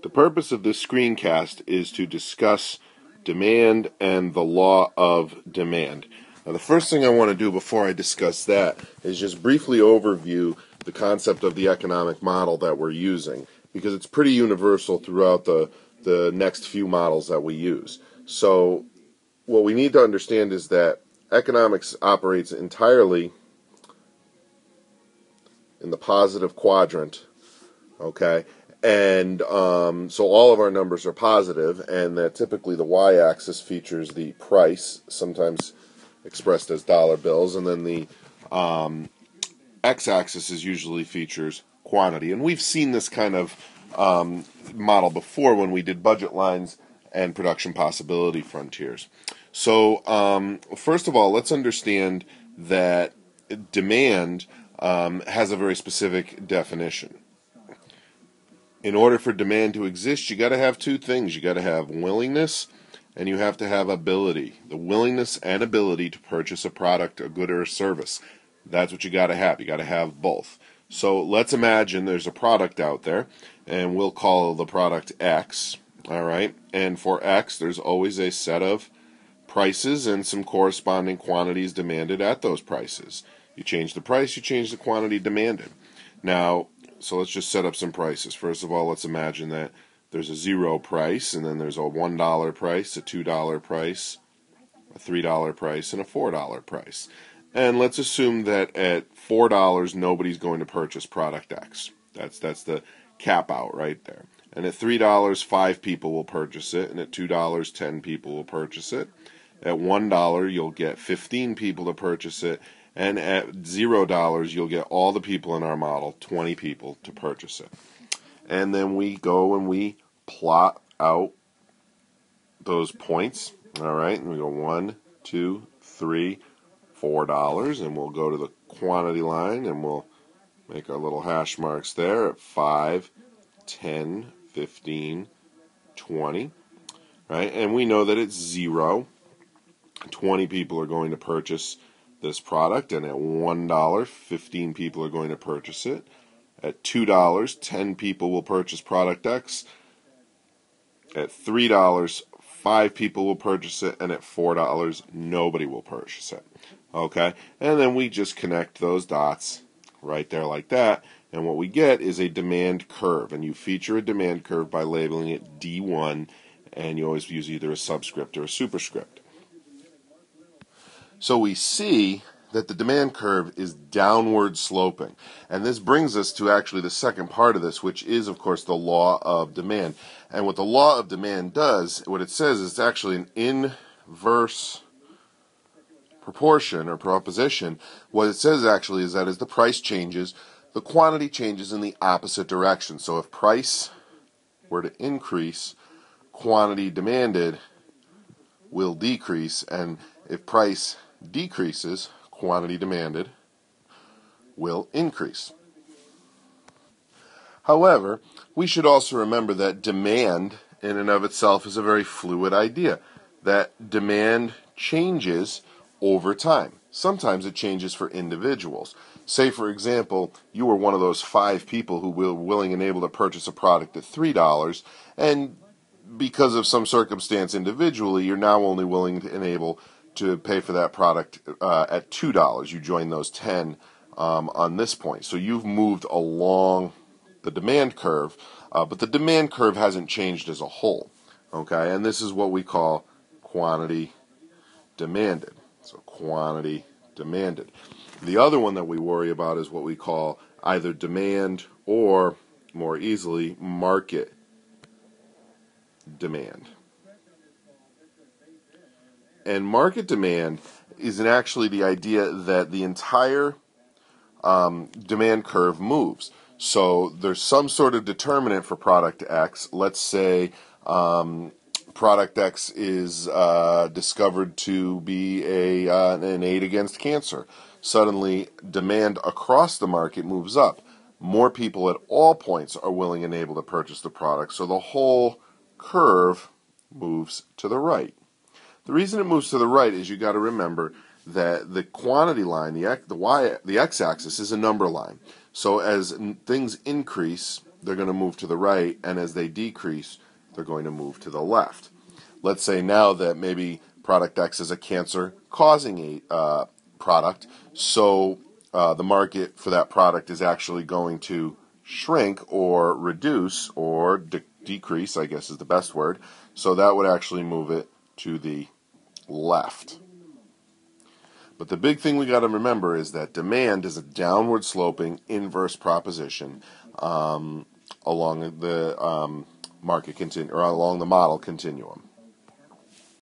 The purpose of this screencast is to discuss demand and the law of demand. Now, the first thing I want to do before I discuss that is just briefly overview the concept of the economic model that we're using, because it's pretty universal throughout the next few models that we use. So what we need to understand is that economics operates entirely in the positive quadrant, okay? And so all of our numbers are positive, and that typically the y-axis features the price, sometimes expressed as dollar bills, and then the x-axis is usually features quantity. And we've seen this kind of model before when we did budget lines and production possibility frontiers. So first of all, let's understand that demand has a very specific definition. In order for demand to exist, you got to have two things. You got to have willingness, and you have to have ability. The willingness and ability to purchase a product, a good, or a service. That's what you got to have. You got to have both. So let's imagine there's a product out there, and we'll call the product X. All right, and for X, there's always a set of prices and some corresponding quantities demanded at those prices. You change the price, you change the quantity demanded. Now, so let's just set up some prices. First of all, let's imagine that there's a $0 price, and then there's a $1 price, a $2 price, a $3 price, and a $4 price. And let's assume that at $4, nobody's going to purchase product X. That's the cap out right there. And at $3, 5 people will purchase it, and at $2, 10 people will purchase it. At $1, you'll get 15 people to purchase it. And at $0, you'll get all the people in our model, 20 people, to purchase it. And then we go and we plot out those points. All right, and we go $1, $2, $3, $4, and we'll go to the quantity line, and we'll make our little hash marks there at 5, 10, 15, 20. Right, and we know that it's 0. 20 people are going to purchase this product, and at $1, 15 people are going to purchase it. At $2, 10 people will purchase product X. At $3, 5 people will purchase it, and at $4, nobody will purchase it. Okay, and then we just connect those dots right there like that, and what we get is a demand curve, and you feature a demand curve by labeling it D1, and you always use either a subscript or a superscript. So we see that the demand curve is downward sloping. And this brings us to actually the second part of this, which is, of course, the law of demand. And what the law of demand does, what it says is it's actually an inverse proportion or proposition. What it says actually is that as the price changes, the quantity changes in the opposite direction. So if price were to increase, quantity demanded will decrease, and if price decreases, quantity demanded will increase. However, we should also remember that demand in and of itself is a very fluid idea, that demand changes over time. Sometimes it changes for individuals. Say, for example, you were one of those 5 people who were willing and able to purchase a product at $3, and because of some circumstance individually, you're now only willing and able to pay for that product at $2. You join those 10 on this point. So you've moved along the demand curve, but the demand curve hasn't changed as a whole. Okay, and this is what we call quantity demanded. So quantity demanded. The other one that we worry about is what we call either demand or, more easily, market demand. And market demand is actually the idea that the entire demand curve moves. So there's some sort of determinant for product X. Let's say product X is discovered to be an aid against cancer. Suddenly, demand across the market moves up. More people at all points are willing and able to purchase the product, so the whole curve moves to the right. The reason it moves to the right is you got to remember that the quantity line, the x-axis, is a number line. So as things increase, they're going to move to the right, and as they decrease, they're going to move to the left. Let's say now that maybe product X is a cancer-causing product, so the market for that product is actually going to shrink or reduce or decrease, I guess is the best word. So that would actually move it to the left. But the big thing we got to remember is that demand is a downward sloping inverse proposition along the market or along the model continuum.